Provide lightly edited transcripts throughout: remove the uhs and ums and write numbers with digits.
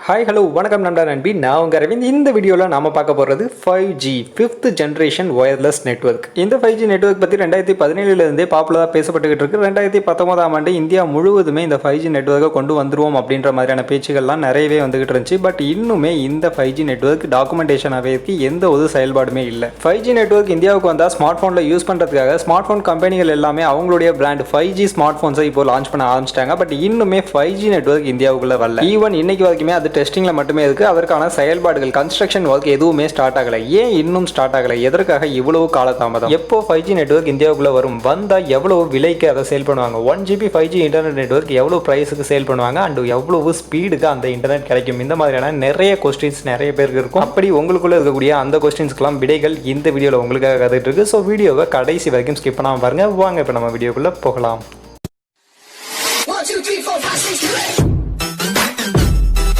Hi hello வணக்கம் நண்பா நண்பி, நான் உங்கள் அரவிந்த். இந்த வீடியோவில் நாம் பார்க்க போகிறது 5G 5th generation wireless network. இந்த 5G நெட்வொர்க் பற்றி 2017 பாப்புலராக பேசப்பட்டுக்கிட்டு இருக்கு. 2019 ஆண்டு இந்தியா முழுவதுமே இந்த 5G நெட்வொர்க்கை கொண்டு வந்துருவோம் அப்படின்ற மாதிரியான பேச்சுகள்லாம் நிறையவே வந்துகிட்டு இருந்துச்சு. பட் இன்னுமே இந்த 5G நெட்வொர்க் டாக்குமெண்டேஷன் ஆகிறதுக்கு எந்த ஒரு செயல்பாடுமே இல்லை. 5G நெட்வொர்க் இந்தியாவுக்கு வந்தால் ஸ்மார்ட் ஃபோனில் யூஸ் பண்ணுறதுக்காக ஸ்மார்ட் ஃபோன் கம்பெனிகள் எல்லாமே அவங்களுடைய பிராண்ட் 5G ஸ்மார்ட் ஃபோன்ஸை இப்போ லான்ச் பண்ண ஆரம்பிச்சிட்டாங்க. பட் இன்னுமே 5G நெட்வொர்க் இந்தியாவுக்குள்ள வரல. ஈவன் இன்னைக்கு வரைக்குமே அது டெஸ்டிங்கில் மட்டுமே இருக்குது. அதற்கான செயல்பாடுகள் கன்ஸ்ட்ரக்ஷன் ஒர்க் எதுவுமே ஸ்டார்ட் ஆகலை. ஏன் இன்னும் ஸ்டார்ட் ஆகலை? எதற்காக இவ்வளவு காலதாமதம்? எப்போ 5G நெட்வொர்க் இந்தியாவுக்குள்ள வரும்? வந்தால் எவ்வளவு விலைக்கு அதை சேல் பண்ணுவாங்க? 1GB 5G இன்டர்நெட் நெட்வொர்க் எவ்வளோ ப்ரைஸுக்கு சேல் பண்ணுவாங்க? அண்ட் எவ்வளவு ஸ்பீடுக்கு அந்த இன்டர்நெட் கிடைக்கும்? இந்த மாதிரியான நிறைய கொஸ்டின்ஸ் நிறைய பேருக்கு இருக்கும். அப்படி உங்களுக்குள்ள இருக்கக்கூடிய அந்த கொஸ்டின்ஸ்க்கெல்லாம் விடைகள் இந்த வீடியோவில் உங்களுக்காக கற்றுட்டு இருக்கு. ஸோ வீடியோவை கடைசி வரைக்கும் ஸ்கிப் பண்ணாமல் பாருங்க. வாங்க இப்போ நம்ம வீடியோக்குள்ள போகலாம்.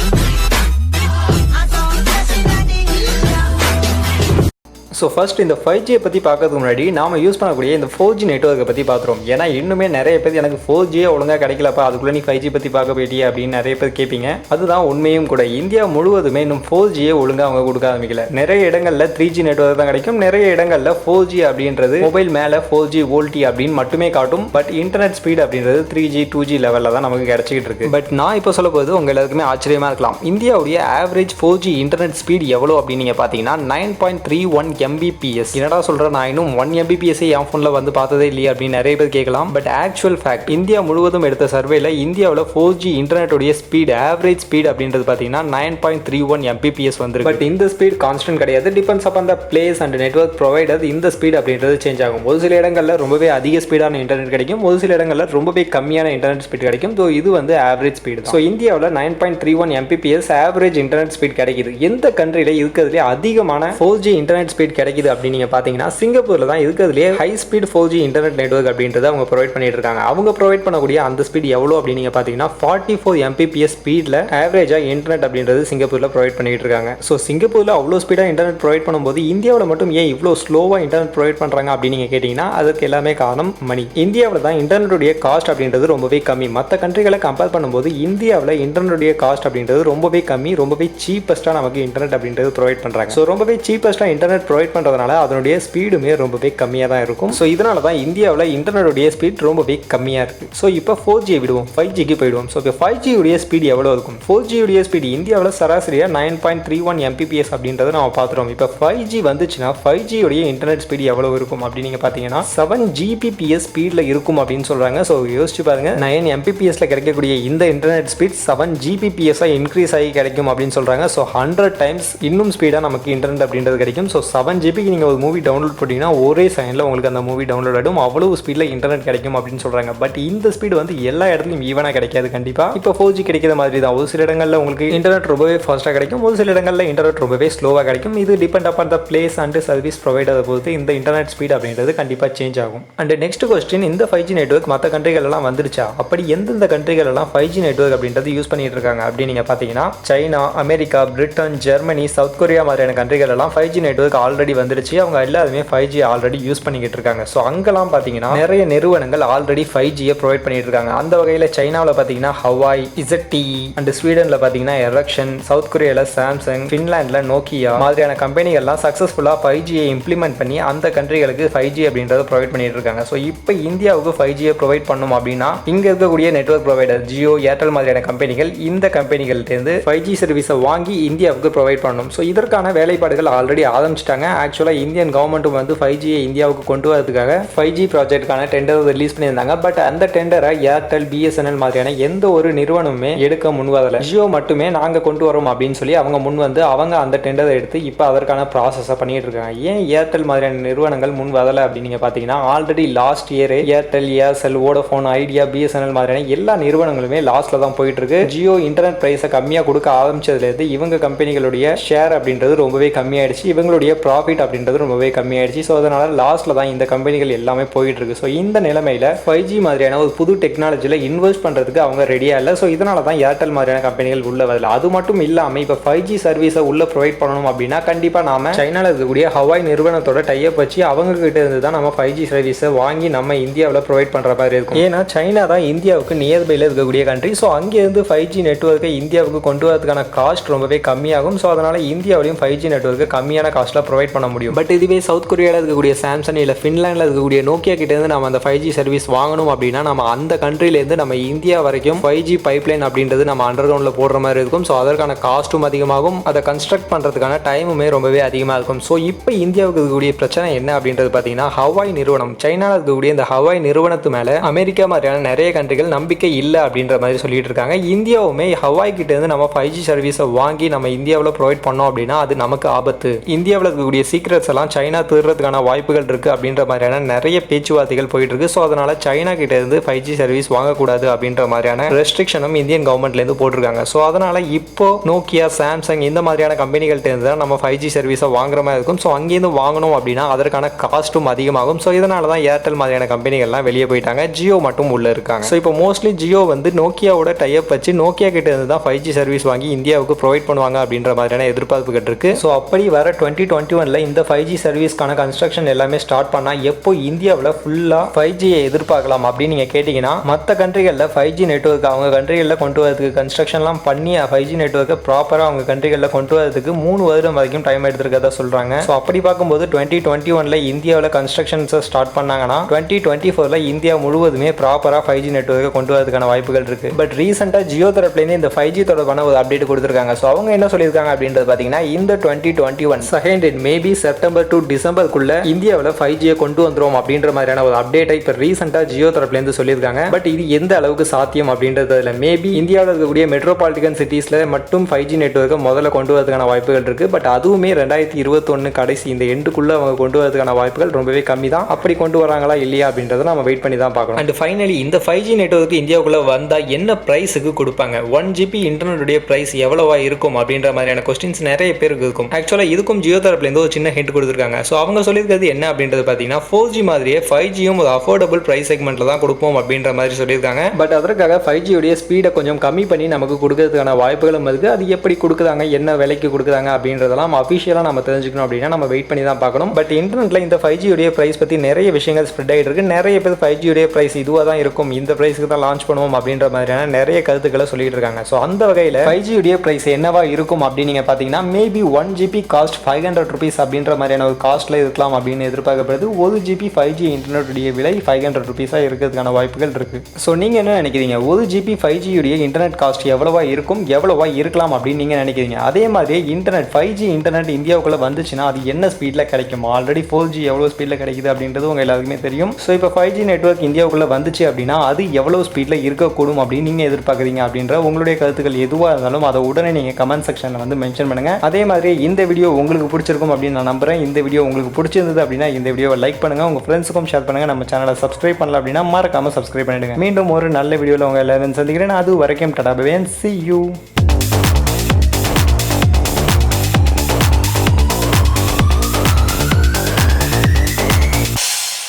ஸோ ஃபர்ஸ்ட் இந்த 5G பற்றி பார்க்கறதுக்கு முன்னாடி நாம் யூஸ் பண்ணக்கூடிய இந்த 4G நெட்வொர்க்கை பற்றி பார்த்துருவோம். ஏன்னா இன்னுமே நிறைய பேர் எனக்கு 4G ஒழுங்காக கிடைக்கலப்பா, அதுக்குள்ளே நீ 5G பற்றி பார்க்க போயிட்டியே அப்படின்னு நிறைய பேர் கேட்பீங்க. அதுதான் உண்மையும் கூட. இந்தியா முழுவதுமே இன்னும் 4G ஒழுங்காக அவங்க கொடுக்க ஆரம்பிக்கல. நிறைய இடங்களில் 3G நெட்வொர்க் தான் கிடைக்கும். நிறைய இடங்களில் 4G அப்படின்றது மொபைல் மேலே 4G VoLTE அப்படின்னு மட்டுமே காட்டும். பட் இன்டர்நெட் ஸ்பீட் அப்படின்றது 3G 2G லெவலில் தான் நமக்கு கிடைச்சிக்கிட்டு இருக்கு. பட் நான் இப்போ சொல்ல போது உங்கள் எல்லாருக்குமே ஆச்சரியமாக இருக்கலாம். இந்தியாவுடைய ஆவரேஜ் 4G இன்டர்நெட் ஸ்பீட் எவ்வளோ அப்படின்னு நீங்கள் பார்த்தீங்கன்னா 9.31 Mbps. என்னடா சொல்கிறேன், நான் இன்னும் 1 Mbps என் ஃபோனில் வந்து பார்த்ததே இல்லையா அப்படின்னு நிறைய பேர் கேட்கலாம். பட் ஆக்சுவல் ஃபேக்ட், இந்தியா முழுவதும் எடுத்த சர்வேல இந்தியாவில் 4G இன்டர்நெட்டுடைய ஸ்பீட் ஆவரேஜ் ஸ்பீட் அப்படின்றது பார்த்தீங்கன்னா 9.31 Mbps வந்துருக்கு. பட் இந்த ஸ்பீட் கான்ஸ்டன்ட் கிடையாது. Depends upon the place and network provider. இந்த ஸ்பீட் அப்படின்றது சேஞ்ச் ஆகும். ஒரு சில இடங்களில் ரொம்பவே அதிக ஸ்பீடான இன்டர்நெட் கிடைக்கும், ஒரு சில இடங்களில் ரொம்பவே கம்மியான இன்டர்நெட் ஸ்பீட் கிடைக்கும். ஸோ இது வந்து ஆவரேஜ் ஸ்பீட். ஸோ இந்தியாவில் 9.31 Mbps ஆவரேஜ் இன்டர்நெட் ஸ்பீட் கிடைக்குது. எந்த கண்ட்ரியில் இருக்கிறதுலே அதிகமான 4G இன்டர்நெட் ஸ்பீட் கிடைக்குது அப்படின்னு நீங்க பாத்தீங்கன்னா சிங்கப்பூர்ல தான் இருக்கிறதுலே high speed 4G internet network அப்படின்றத அவங்க ப்ரொவைட் பண்ணிட்டு இருக்காங்க. அவங்க ப்ரொவைட் பண்ணக்கூடிய அந்த ஸ்பீட் எவ்வளவு அப்படின்னு நீங்க பாத்தீங்கன்னா 44 Mbps ஸ்பீட்ல ஆவரேஜா இன்டர்நெட் அப்படின்றது சிங்கப்பூர்ல ப்ரொவைட் பண்ணிட்டு இருக்காங்க. ஸோ சிங்கப்பூர்ல அவ்வளோ ஸ்பீடா இன்டர்நெட் ப்ரொவைட் பண்ணும்போது இந்தியாவில் மட்டும் ஏன் இவ்வளோ ஸ்லோவா இன்டர்நெட் ப்ரொவைட் பண்றாங்க அப்படின்னு நீங்க கேட்டீங்கன்னா அதுக்கு எல்லாமே காரணம் மணி. இந்தியாவில் தான் இன்டர்நெட்டுடைய காஸ்ட் அப்படின்றது ரொம்பவே கம்மி. மற்ற கண்ட்ரிகளை கம்பேர் பண்ணும்போது இந்தியாவில் இன்டர்நெட்டுடைய காஸ்ட் அப்படின்றது ரொம்பவே கம்மி, ரொம்பவே சீப்பஸ்டா நமக்கு இன்டர்நெட் அப்படின்றது ப்ரொவைட் பண்றாங்க. ஸோ ரொம்பவே சீப்பஸ்டா இன்டர்நெட் ப்ரொவைட் பண்றதுனால அதனுடைய ஸ்பீடுமே ரொம்பவே கம்மியாக தான் இருக்கும். ஸோ இதனால தான் இந்தியாவில் இன்டர்நெட்டுடைய ஸ்பீட் ரொம்பவே கம்மியாக இருக்குது. ஸோ இப்போ 4G விடுவோம், 5Gக்கு போயிடுவோம். ஸோ இப்போ 5G உடைய ஸ்பீட் எவ்வளோ இருக்கும்? 4G உடைய ஸ்பீட் இந்தியாவில் சராசரியாக 9.31 Mbps அப்படின்றத நம்ம பார்த்துருவோம். இப்போ 5G வந்துச்சுன்னா 5G உடைய இன்டர்நெட் ஸ்பீட் எவ்வளோ இருக்கும் அப்படின்னு நீங்கள் பார்த்தீங்கன்னா 7 Gbps ஸ்பீடில் இருக்கும் அப்படின்னு சொல்கிறாங்க. ஸோ யோசிச்சு பாருங்க, 9 Mbpsல கிடைக்கக்கூடிய இந்த இன்டர்நெட் ஸ்பீட் 7 Gbps இன்க்ரீஸ் ஆகி கிடைக்கும் அப்படின்னு சொல்கிறாங்க. ஸோ 100 டைம்ஸ் இன்னும் ஸ்பீடாக நமக்கு இன்டர்நெட் அப்படின்றது கிடைக்கும். ஸோ 7 GB நீங்கள் ஒரு மூவி டவுன்லோட் பண்ணிங்கன்னா ஒரே செகண்ட்ல உங்களுக்கு அந்த மூவி டவுன்லோட் ஆகிடும். அவ்வளவு ஸ்பீடில் இன்டர்நெட் கிடைக்கும் அப்படின்னு சொல்றாங்க. பட் இந்த ஸ்பீடு வந்து எல்லா இடத்துலையும் ஈவனாக கிடைக்காது. கண்டிப்பாக இப்போ 4G கிடைக்கிற மாதிரி தான். ஒரு சில இடங்களில் உங்களுக்கு இன்டர்நெட் ரொம்பவே ஃபாஸ்ட்டாக கிடைக்கும், ஒரு சில இடங்களில் இன்டர்நெட் ரொம்பவே ஸ்லோவாக கிடைக்கும். இது depend upon the place and service provider பொறுத்து இந்த இன்டர்நெட் ஸ்பீட் அப்படின்றது கண்டிப்பாக சேஞ்ச் ஆகும். அண்ட் நெக்ஸ்ட் கொஸ்டின், இந்த 5G நெட்வொர்க் மற்ற கண்ட்ரிகள் எல்லாம் வந்துருச்சா? அப்படி எந்தெந்த கண்ட்ரிகள் எல்லாம் 5G நெட்வொர்க் அப்படின்றது யூஸ் பண்ணிட்டு இருக்காங்க அப்படின்னு நீங்க பார்த்தீங்கன்னா China, America, Britain, Germany, south Korea மாதிரியான கண்ட்ரிகள் எல்லாம் 5G நெட்வொர்க் ஆல்ரெடி வந்துருச்சு. அவங்க எல்லாருமே 5G ஆல்ரெடி யூஸ் பண்ணிக்கிட்டு இருக்காங்க. ஸோ அங்கெல்லாம் பார்த்தீங்கன்னா நிறைய நிறுவனங்கள் ஆல்ரெடி 5G ப்ரொவைட் பண்ணிட்டு இருக்காங்க. அந்த வகையில் சைனாவில் பார்த்தீங்கன்னா ஹவாய், ZTE அண்ட் ஸ்வீடனில் பார்த்தீங்கன்னா எரக்ஷன், சவுத் கொரியாவில் சாம்சங், ஃபின்லாண்டில் நோக்கியா மாதிரியான கம்பெனிகள்லாம் சக்ஸஸ்ஃபுல்லாக 5G இம்ப்ளிமெண்ட் பண்ணி அந்த கண்ட்ரிகளுக்கு 5G அப்படின்றத ப்ரொவைட் பண்ணிட்டு இருக்காங்க. ஸோ இப்போ இந்தியாவுக்கு 5G ப்ரொவைட் பண்ணும் அப்படின்னா இங்கே இருக்கக்கூடிய நெட்வொர்க் ப்ரொவைடர் ஜியோ, ஏர்டெல் மாதிரியான கம்பெனிகள் இந்த கம்பெனிகள்டேருந்து 5G சர்வீஸை வாங்கி இந்தியாவுக்கு ப்ரொவைட் பண்ணணும். ஸோ இதற்கான வேலைப்பாடுகள் ஆல்ரெடி ஆரம்பிச்சிட்டாங்க. ஆக்சுவலாக இந்தியன் கவர்மெண்ட்டும் வந்து 5G இந்தியாவுக்கு கொண்டு வரதுக்காக 5G ப்ராஜெக்ட்டுக்கான டெண்டர் ரிலீஸ் பண்ணியிருந்தாங்க. பட் அந்த டெண்டரை ஏர்டெல், BSNL மாதிரியான எந்த ஒரு நிறுவனமுமே எடுக்க முன் வரல. ஜியோ மட்டுமே நாங்கள் கொண்டு வரோம் அப்படின்னு சொல்லி அவங்க முன் வந்து அவங்க அந்த டெண்டரை எடுத்து இப்போ அதற்கான ப்ராசஸை பண்ணிட்டு இருக்காங்க. ஏன் ஏர்டெல் மாதிரியான நிறுவனங்கள் முன் வரல அப்படின்னு நீங்க பார்த்தீங்கன்னா ஆல்ரெடி லாஸ்ட் இயரே Airtel, Aircel, Vodafone, Idea, BSNL மாதிரியான எல்லா நிறுவனங்களுமே லாஸ்ட்ல தான் போயிட்டு இருக்கு. ஜியோ இன்டர்நெட் பிரைஸை கம்மியாக கொடுக்க ஆரம்பிச்சதுலேருந்து இவங்க கம்பெனிகளுடைய ஷேர் அப்படின்றது ரொம்பவே கம்மியாயிடுச்சு. இவங்களுடைய ப்ராஃபிட் ப்ராஃபிட் அப்படின்றது ரொம்பவே கம்மியாயிடுச்சு. ஸோ அதனால் லாஸ்ட்டில் தான் இந்த கம்பெனிகள் எல்லாமே போயிட்டு இருக்கு. ஸோ இந்த நிலைமையில் 5G மாதிரியான ஒரு புது டெக்னாலஜியில் இன்வெஸ்ட் பண்ணுறதுக்கு அவங்க ரெடியாக இல்லை. ஸோ இதனால தான் ஏர்டெல் மாதிரியான கம்பெனிகள் உள்ள வரல. அது மட்டும் இல்லாமல் இப்போ 5G சர்வீஸை உள்ள ப்ரொவைட் பண்ணணும் அப்படின்னா கண்டிப்பாக நாம சைனாவில் இருக்கக்கூடிய ஹவாய் நிறுவனத்தோட டைப் வச்சு அவங்க கிட்ட இருந்து தான் நம்ம 5G சர்வீஸை வாங்கி நம்ம இந்தியாவில் ப்ரொவைட் பண்ணுற மாதிரி இருக்கும். ஏன்னா சைனா தான் இந்தியாவுக்கு நியர்பையில் இருக்கக்கூடிய கண்ட்ரி. ஸோ அங்கேருந்து 5G நெட்வொர்க்கை இந்தியாவுக்கு கொண்டு வரதுக்கான காஸ்ட் ரொம்பவே கம்மியாகும். ஸோ அதனால் இந்தியாவிலையும் 5G நெட்வொர்க்கு கம்மியான காஸ்ட்டில் ப்ரொவைட் பண்ண முடியும். பட் இதுவே சவுத் கொரியாவில் இருக்கக்கூடிய சாம்சங் இல்லை ஃபின்லாண்டில் இருக்கக்கூடிய நோக்கியா கிட்டேருந்து நம்ம அந்த 5G சர்வீஸ் வாங்கணும் அப்படின்னா நம்ம அந்த கண்ட்ரிலேருந்து நம்ம இந்தியா வரைக்கும் 5G பைப்லைன் அப்படின்றது நம்ம அண்டர் கிரவுண்டில் போடுற மாதிரி இருக்கும். ஸோ அதற்கான காஸ்ட்டும் அதிகமாகும். அதை கன்ஸ்ட்ரக்ட் பண்ணுறதுக்கான டைமுமே ரொம்பவே அதிகமாக இருக்கும். ஸோ இப்போ இந்தியாவுக்கு இருக்கக்கூடிய பிரச்சனை என்ன அப்படின்றது பார்த்தீங்கன்னா ஹவாய் நிறுவனம், சைனாவில் இருக்கக்கூடிய இந்த ஹவாய் நிறுவனத்து மேலே அமெரிக்கா மாதிரியான நிறைய கண்ட்ரிகள் நம்பிக்கை இல்லை அப்படின்ற மாதிரி சொல்லிட்டு இருக்காங்க. இந்தியாவுமே ஹவாய் கிட்டேருந்து நம்ம 5G சர்வீஸை வாங்கி நம்ம இந்தியாவில் ப்ரொவைட் பண்ணோம் அப்படின்னா அது நமக்கு ஆபத்து. இந்தியாவில் இருக்கக்கூடிய சீக்ரெட்ஸ் எல்லாம் சைனா திருறதுக்கான வாய்ப்புகள் இருக்குது அப்படின்ற மாதிரியான நிறைய பேச்சுவார்த்தைகள் போயிட்டு இருக்கு. ஸோ அதனால் சைனா கிட்ட இருந்து 5G சர்வீஸ் வாங்கக்கூடாது அப்படின்ற மாதிரியான ரெஸ்ட்ரிக்ஷனும் இந்தியன் கவர்மெண்ட்லேருந்து போட்டிருக்காங்க. ஸோ அதனால் இப்போ நோக்கியா, சாம்சங் இந்த மாதிரியான கம்பெனிகள்ட்ட இருந்து தான் நம்ம 5G சர்வீஸை வாங்குற மாதிரி இருக்கும். ஸோ அங்கேருந்து வாங்கணும் அப்படின்னா அதற்கான காஸ்ட்டும் அதிகமாகும். ஸோ இதனால தான் ஏர்டெல் மாதிரியான கம்பெனிகள்லாம் வெளியே போயிட்டாங்க. ஜியோ மட்டும் உள்ள இருக்காங்க. ஸோ இப்போ மோஸ்ட்லி ஜியோ வந்து நோக்கியாவோட டைப் வச்சு நோக்கியா கிட்ட இருந்து தான் 5G சர்வீஸ் வாங்கி இந்தியாவுக்கு ப்ரொவைட் பண்ணுவாங்க அப்படின்ற மாதிரியான எதிர்பார்ப்புகள் இருக்கு. ஸோ அப்படி வர 2021 இந்த 5G சர்வீஸ்க்கான கன்ஸ்ட்ரக்ஷன் எல்லாமே ஸ்டார்ட் பண்ணால் எப்போ இந்தியாவில் ஃபுல்லாக 5Gயை எதிர்பார்க்கலாம் அப்படின்னு நீங்கள் கேட்டிங்கன்னா மற்ற கண்ட்ரிகளில் 5G நெட்வொர்க் அவங்க கண்ட்ரிகளில் கொண்டு வரதுக்கு கன்ஸ்ட்ரக்ஷன்லாம் பண்ணி 5G நெட்வொர்க்கை ப்ராப்பராக அவங்க கண்ட்ரிகளில் கொண்டு வரதுக்கு 3 வருடம் வரைக்கும் டைம் எடுத்துருக்கதா சொல்கிறாங்க. ஸோ அப்படி பார்க்கும்போது 2021 இந்தியாவில் கன்ஸ்ட்ரக்ஷன்ஸை ஸ்டார்ட் பண்ணாங்கன்னா 2024 இந்தியா முழுவதுமே ப்ராப்பராக 5G நெட்வொர்க்கை கொண்டு வரதுக்கான வாய்ப்புகள் இருக்குது. பட் ரீசெண்டாக ஜியோ தரப்புலேருந்து இந்த 5G தொடர்பான ஒரு அப்டேட் கொடுத்துருக்காங்க. ஸோ அவங்க என்ன சொல்லியிருக்காங்க அப்படின்றது பார்த்தீங்கன்னா இந்த 2021 செகண்ட் மேபி செப்டம்பர் டு டிசம்பருக்குள்ள இந்தியாவில் 5Gயை கொண்டு வந்துடும் அப்படின்ற மாதிரியான ஒரு அப்டேட்டை இப்போ ரீசெண்டாக ஜியோ தரப்புலேருந்து சொல்லியிருக்காங்க. பட் இது எந்த அளவுக்கு சாத்தியம் அப்படின்றதுல மேபி இந்தியாவில் இருக்கக்கூடிய மெட்ரோபாலிட்டிகன் சிட்டிஸில் மட்டும் 5G நெட்வொர்க்கை முதல்ல கொண்டு வரதுக்கான வாய்ப்புகள் இருக்குது. பட் அதுவுமே 2021 கடைசி இந்த எண்டுக்குள்ளே அவங்க கொண்டு வரதுக்கான வாய்ப்புகள் ரொம்பவே கம்மி தான். அப்படி கொண்டு வராங்களா இல்லையா அப்படின்றத நம்ம வெயிட் பண்ணி தான் பார்க்கணும். அண்ட் ஃபைனலி இந்த 5G நெட்வொர்க் இந்தியாவுக்குள்ளே வந்தால் என்ன ப்ரைஸுக்கு கொடுப்பாங்க, 1GB இன்டர்நெட்டுடைய ப்ரைஸ் எவ்வளவா இருக்கும் அப்படின்ற மாதிரியான கொஸ்டின்ஸ் நிறைய பேருக்கு இருக்கும். ஆக்சுவலாக இதுக்கும் ஜியோ தரப்புலேருந்து ஒரு சின்ன ஹிண்ட் கொடுத்துருக்காங்க. ஸோ அவங்க சொல்லியிருக்கிறது என்ன அப்படின்றது பார்த்தீங்கன்னா 4G மாதிரியே 5Gயும் ஒரு அஃபோர்டபுள் ப்ரைஸ் செக்மெண்ட்டில் தான் கொடுப்போம் அப்படின்ற மாதிரி சொல்லியிருக்காங்க. பட் அதற்காக 5G உடைய ஸ்பீடை கொஞ்சம் கம்மி பண்ணி நமக்கு கொடுக்கறதுக்கான வாய்ப்புகளும் இருக்குது. அது எப்படி கொடுக்குறாங்க, என்ன விலைக்கு கொடுக்குறாங்க அப்படின்றதெல்லாம் அஃபிஷியலாக நம்ம தெரிஞ்சுக்கணும் அப்படின்னா நம்ம வெயிட் பண்ணி தான் பார்க்கணும். பட் இன்டர்நெட்டில் இந்த 5G உடைய ப்ரைஸ் பற்றி நிறைய விஷயங்கள் ஸ்ப்ரெட் ஆகிட்டு இருக்கு. நிறைய பேர் 5G உடைய ப்ரைஸ் இதுவாக தான் இருக்கும், இந்த ப்ரைஸுக்கு தான் லான்ச் பண்ணுவோம் அப்படின்ற மாதிரியான நிறைய கருத்துக்களை சொல்லிட்டு இருக்காங்க. ஸோ அந்த வகையில் 5G உடைய ப்ரைஸ் என்னவா இருக்கும் அப்படின்னு நீங்கள் பார்த்தீங்கன்னா மேபி 1GB காஸ்ட் 500 rupees அப்படின்ற மாதிரியான ஒரு காஸ்ட்டில் இருக்கலாம் அப்படின்னு எதிர்பார்க்கப்படுது. 1GB 5G இன்டர்நெட்டுடைய விலை 500 rupees இருக்கிறதுக்கான வாய்ப்புகள் இருக்குது. ஸோ நீங்கள் என்ன நினைக்கிறீங்க, 1GB 5G உடைய இன்டர்நெட் காஸ்ட் எவ்வளவா இருக்கும், எவ்வளவா இருக்கலாம் அப்படின்னு நீங்கள் நினைக்கிறீங்க? அதே மாதிரி இன்டர்நெட் 5G இன்டர்நெட் இந்தியாவுக்குள்ளே வந்துச்சுன்னா அது என்ன ஸ்பீடில் கிடைக்கும்? ஆல்ரெடி 4G எவ்வளோ ஸ்பீடில் கிடைக்குது அப்படின்றது உங்கள் எல்லாருக்குமே தெரியும். ஸோ இப்போ 5G நெட்வொர்க் இந்தியாவுக்குள்ளே வந்துச்சு அப்படின்னா அது எவ்வளோ ஸ்பீடில் இருக்கக்கூடும் அப்படின்னு நீங்கள் எதிர்பார்க்குறீங்க அப்படின்ற உங்களுடைய கருத்துக்கள் எதுவாக இருந்தாலும் அதை உடனே நீங்கள் கமெண்ட் செக்ஷனில் வந்து மென்ஷன் பண்ணுங்கள். அதே மாதிரி இந்த வீடியோ உங்களுக்கு பிடிச்சிருக்கும் அப்படின்னு நான் நம்புகிறேன். இந்த வீடியோ உங்களுக்கு பிடிச்சிருந்தது அப்படின்னா இந்த வீடியோவை லைக் பண்ணுங்கள், உங்கள் ஃப்ரெண்ட்ஸுக்கும் ஷேர் பண்ணுங்கள். நம்ம சேனலை சப்ஸ்கிரைப் பண்ணல அப்படின்னா மறக்காமல் சப்ஸ்கிரைப் பண்ணிடுங்க. மீண்டும் ஒரு நல்ல வீடியோவில் உங்கள் எல்லாரும் சந்திக்கிறேன். அது வரைக்கும் tata bye bye, see you.